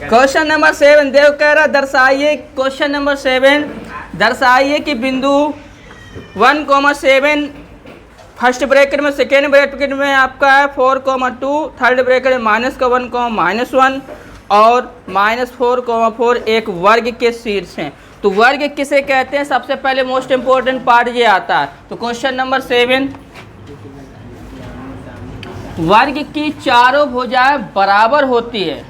Question number 7 देव कह रहा दर्शाइए, question number 7 दर्शाइए कि बिंदु 1,7 फर्स्ट ब्रैकेट में, सेकेंड ब्रैकेट में आपका है 4,2, थर्ड ब्रैकेट में -1, -1 और -4,4 एक वर्ग के शीर्ष हैं। तो वर्ग किसे कहते हैं, सबसे पहले मोस्ट इंपॉर्टेंट पार्ट ये आता है। तो क्वेश्चन नंबर 7, वर्ग की चारों भुजाएं बराबर होती है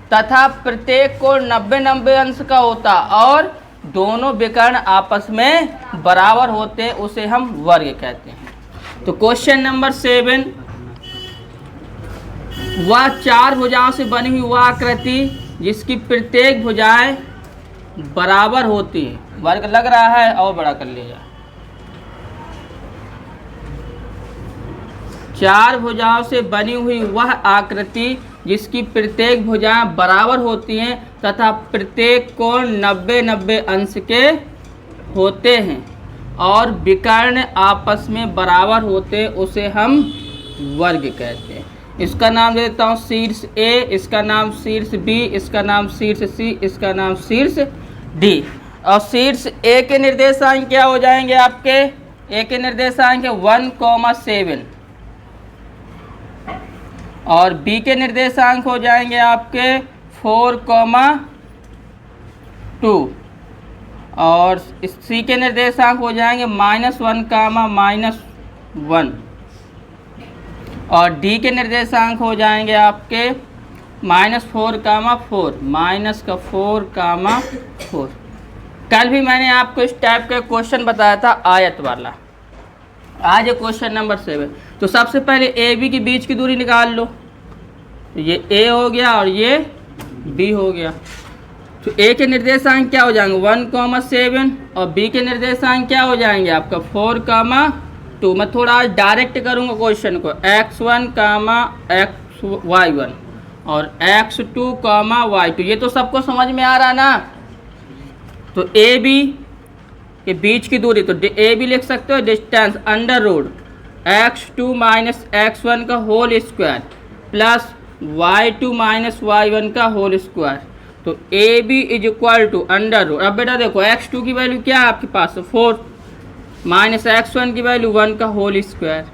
तथा प्रत्येक कोण 90-90 अंश का होता और दोनों विकर्ण आपस में बराबर होते हैं, उसे हम वर्ग कहते हैं। तो क्वेश्चन नंबर 7, वह चार भुजाओं से बनी हुई वह आकृति जिसकी प्रत्येक भुजाएं बराबर होती है, वर्ग लग रहा है और बड़ा कर लिया। चार भुजाओं से बनी हुई वह आकृति जिसकी प्रत्येक भुजाएं बराबर होती हैं तथा प्रत्येक कोण 90-90 अंश के होते हैं और विकर्ण आपस में बराबर होते हैं, उसे हम वर्ग कहते हैं। इसका नाम दे देता हूँ शीर्ष ए, इसका नाम शीर्ष बी, इसका नाम शीर्ष सी, इसका नाम शीर्ष डी। और शीर्ष ए के निर्देशांक क्या हो जाएंगे आपके, ए के निर्देशांक 1,7 और बी के निर्देशांक हो जाएंगे आपके 4,2 और सी के निर्देशांक हो जाएंगे -1, और डी के निर्देशांक हो जाएंगे आपके -4,4। कल भी मैंने आपको इस टाइप का क्वेश्चन बताया था आयत वाला। आज क्वेश्चन नंबर 7। तो सबसे पहले ए बी के बीच की दूरी निकाल लो। तो ये ए हो गया और ये बी हो गया। तो ए के निर्देशांक क्या हो जाएंगे 1,7 और बी के निर्देशांक क्या हो जाएंगे आपका 4,2। मैं थोड़ा आज डायरेक्ट करूँगा क्वेश्चन को, x1, y1 और x2, y2। ये तो सबको समझ में आ रहा ना। तो ए बी के बीच की दूरी, तो ए बी लिख सकते हो डिस्टेंस √ x2 - x1 का whole square plus y2 - y1 का होल स्क्वायर। तो A B is equal to √ अब बेटा देखो x2 की वैल्यू क्या है आपके पास 4 माइनस x1 की वैल्यू 1 का होल स्क्वायर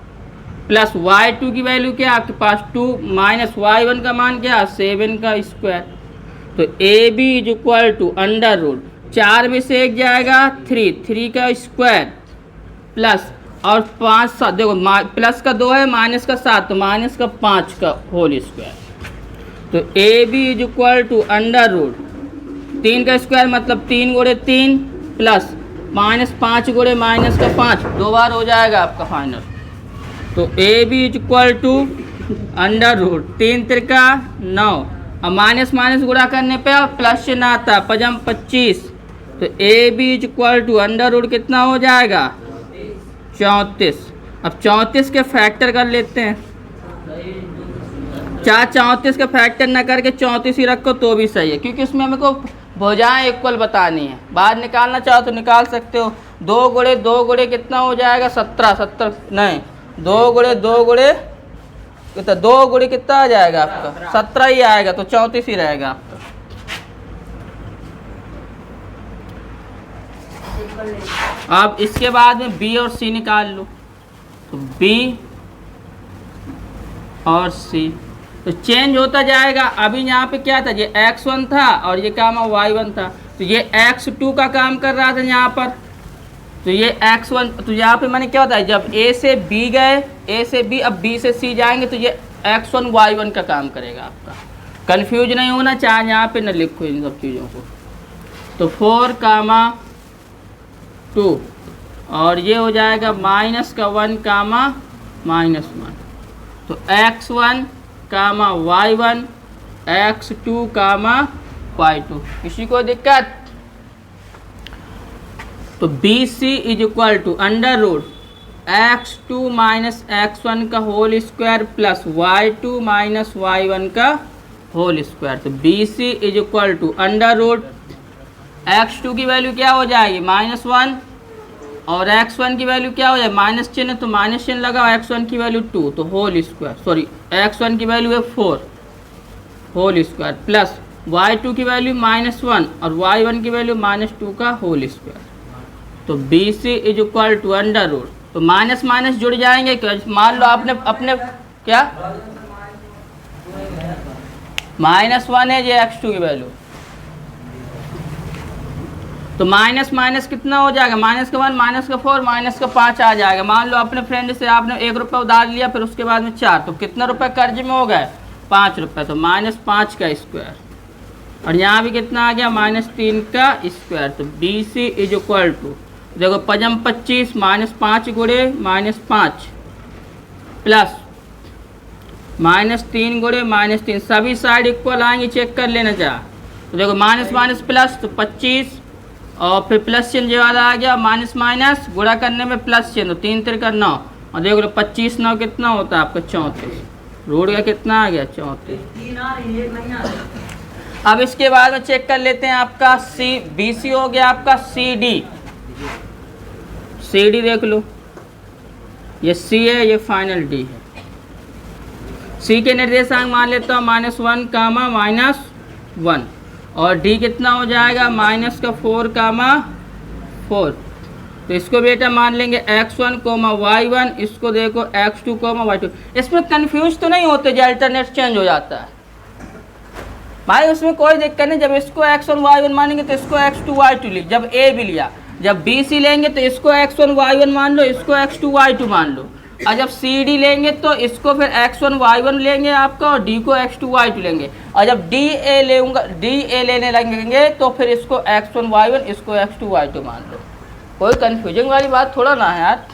प्लस y2 की वैल्यू क्या है आपके पास 2 माइनस y1 का मान क्या 7 का स्क्वायर। तो A B is equal to √ 4 में से 1 जाएगा 3 का स्क्वायर प्लस और 5 7 देखो प्लस का 2 है माइनस का 7 तो माइनस का 5 का होल स्क्वायर। तो A B is equal to √ 3 का स्क्वायर मतलब 3 × 3 प्लस -5 × -5 2 बार हो जाएगा आपका फाइनल। तो A B is equal to √ 3 × 9 और माइनस गुणा करने पे प्लस चिन्ह आता है 25। तो A B is equal to √ कितना हो जाएगा 34। अब 34 के फैक्टर कर लेते हैं। 34 का फैक्टर ना करके 34 ही रखो तो भी सही है, क्योंकि उसमें हमें को भुजाएं इक्वल बतानी है। बाहर निकालना चाहो तो निकाल सकते हो। 2 × 2 कितना हो जाएगा 17 नहीं 2 × 2 कितना 2 × कितना आ जाएगा आपका 17 ही आएगा, तो 34 ही रहेगा आपका। अब इसके बाद में बी और सी निकाल लो। तो बी और सी तो चेंज होता जाएगा। अभी यहाँ पे क्या था, ये x1 था और ये काम y1 था। तो ये x2 का काम कर रहा था यहाँ पर। तो ये x1 तो यहाँ पे मैंने क्या बताया, जब a से b गए, a से b अब b से c जाएंगे तो ये x1 y1 का काम करेगा आपका। कंफ्यूज नहीं होना चाहे यहाँ पे न लिखो इन सब चीज़ों को। तो 4,2 और ये हो जाएगा -1, -1। तो x1, y1, x2, y2। किसी को दिक्कत? तो B C is equal to √ x2 - x1 का whole square plus y2 - y1 का होल स्क्वायर। तो B C is equal to √ x2 की वैल्यू क्या हो जाएगी -1 और x1 की वैल्यू क्या हो जाए माइनस चिन्ह, तो माइनस चिन्ह लगा x1 की वैल्यू 2 तो होल स्क्वायर, सॉरी x1 की वैल्यू है 4 होल स्क्वायर प्लस y2 की वैल्यू -1 और y1 की वैल्यू -2 का होल स्क्वायर। तो BC is equal to under root, तो माइनस माइनस जुड़ जाएंगे। मान लो आपने अपने क्या -1 है ये x2 की वैल्यू, तो माइनस माइनस कितना हो जाएगा, -1 -4 -5 आ जाएगा। मान लो अपने फ्रेंड से आपने 1 रुपये उधार लिया, फिर उसके बाद में 4, तो कितना रुपए कर्ज में हो गए, 5 रुपये, तो -5 का स्क्वायर। और यहाँ भी कितना आ गया, -3 का स्क्वायर। तो BC इज इक्वल टू, देखो 25 -5 गुणे -5 प्लस -3 गुणे -3, सभी साइड इक्वल आएंगे, चेक कर लेना चाह। तो देखो माइनस माइनस प्लस, तो 25 और फिर प्लस चिन्ह जो वाला आ गया, माइनस माइनस गुणा करने में प्लस चिन्ह, तो 3 3 9, और देखो 25 9 कितना होता है आपका 34, रूट का कितना आ गया 34। अब इसके बाद में चेक कर लेते हैं आपका BC हो गया आपका CD देख लो, ये C है, ये फाइनल D है। C के निर्देशांक मान लेता हूँ -1, -1, और D कितना हो जाएगा, -4, 4। तो इसको बेटा मान लेंगे x1, y1, इसको देखो x2, y2। इसमें कंफ्यूज तो नहीं होते जो अल्टरनेट चेंज हो जाता है भाई, उसमें कोई दिक्कत नहीं। जब इसको x1, y1 मानेंगे तो इसको x2, y2 लिख, जब A भी लिया, जब BC लेंगे तो इसको x1, y1 मान लो, इसको x2, y2 मान लो, और जब CD लेंगे तो इसको फिर x1, y1 लेंगे आपका, और D को x2, y2 लेंगे, और जब DA लेने लगेंगे तो फिर इसको x1, y1, इसको x2, y2 मान लो। कोई कन्फ्यूजन वाली बात थोड़ा ना है यार।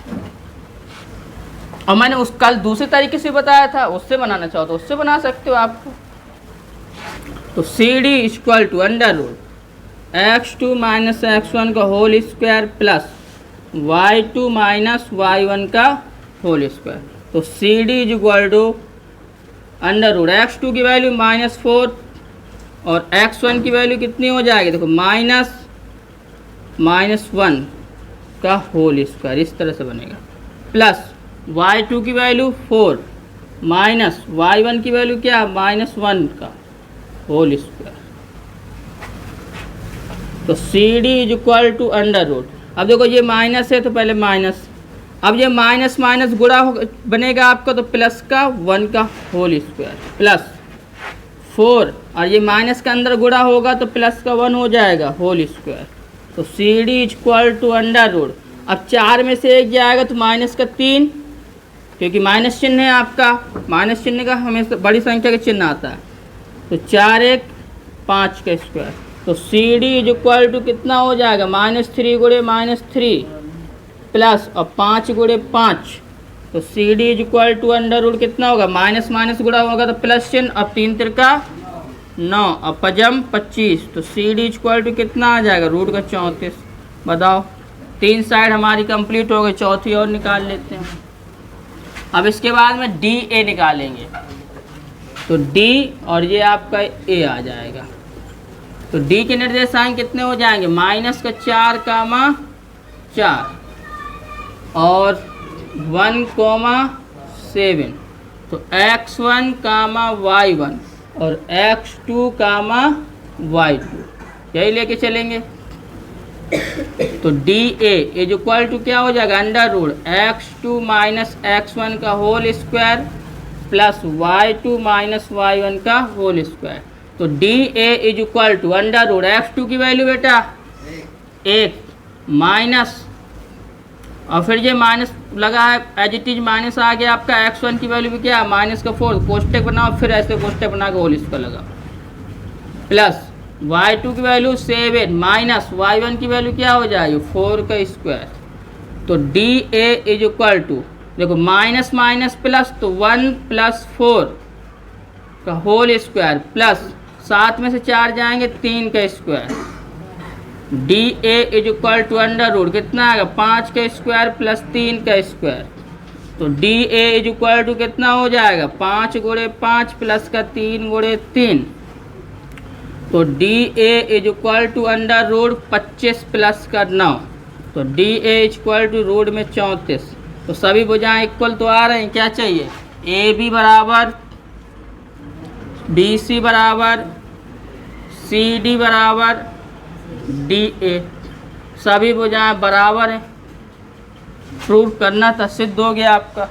और मैंने उस कल दूसरे तरीके से बताया था, उससे बनाना चाहो तो उससे बना सकते हो आपको। तो CD equal to under root x2 - x1 का whole square plus y2 - y1 का होल स्क्वायर। तो CD is equal to under root x2 की वैल्यू -4 और x1 की वैल्यू कितनी हो जाएगी, देखो -1 का होल स्क्वायर, इस तरह से बनेगा, प्लस y2 की वैल्यू 4 माइनस y1 की वैल्यू क्या, -1 का होल स्क्वायर। तो CD is equal to under root, अब देखो ये माइनस है तो पहले माइनस, अब ये माइनस माइनस गुणा बनेगा आपका, तो प्लस का 1 का होल स्क्वायर प्लस 4, और ये माइनस के अंदर गुणा होगा तो प्लस का 1 हो जाएगा होल स्क्वायर। तो CD is equal to under root, अब 4 में से 1 जाएगा तो माइनस का 3, क्योंकि माइनस चिन्ह है आपका, माइनस चिन्ह का हमेशा बड़ी संख्या का चिन्ह आता है। तो 4 1 5 का स्क्वायर। तो CD इज इक्वल टू कितना हो जाएगा, -3 गुणे -3 प्लस और 5 गुणे 5। तो CD is equal to under root कितना होगा, माइनस माइनस गुणा होगा तो प्लस चिन्ह, अब 3 3 9 और 5 25। तो CD इज इक्वल टू कितना आ जाएगा, रूट का 34। बताओ, 3 साइड हमारी कंप्लीट हो गई, चौथी और निकाल लेते हैं। अब इसके बाद में DA निकालेंगे, तो D और ये आपका A आ जाएगा। तो D के निर्देशांक कितने हो जाएंगे, -4, 4 और 1, 7। तो x1, y1 और x2, y2 यही लेके चलेंगे। तो DA इज इक्वल टू क्या हो जाएगा, अंडर रूट x2 - x1 का whole square plus y2 - y1 का होल स्क्वायर। तो DA is equal to under root x2 की वैल्यू बेटा 1 माइनस, और फिर ये माइनस लगा है, एज इट इज माइनस आ गया आपका, x1 की वैल्यू भी क्या है -4, कोष्टक बनाओ, फिर ऐसे कोष्टक बना के होल स्क्वायर लगाओ, प्लस y2 की वैल्यू 7 माइनस y1 की वैल्यू क्या हो जाएगी 4 का स्क्वायर। तो DA इज इक्वल टू, देखो माइनस माइनस प्लस, तो 1 + 4 का होल स्क्वायर प्लस 7 में से 4 जाएंगे 3 का square. DA is equal to under root कितना आएगा, 5 का स्क्वायर प्लस 3 का स्क्वायर। तो DA इज इक्वल टू कितना हो जाएगा, 5 गुणे 5 प्लस का 3 गुणे 3। तो DA is equal to under root 25 plus का 9। तो DA is equal to root में 34। तो सभी भुजाएं इक्वल तो आ रहे हैं, क्या चाहिए, AB बराबर BC बराबर सी डी बराबर डी ए, सभी भुजाएं बराबर हैं। प्रूव करना था, सिद्ध हो गया आपका।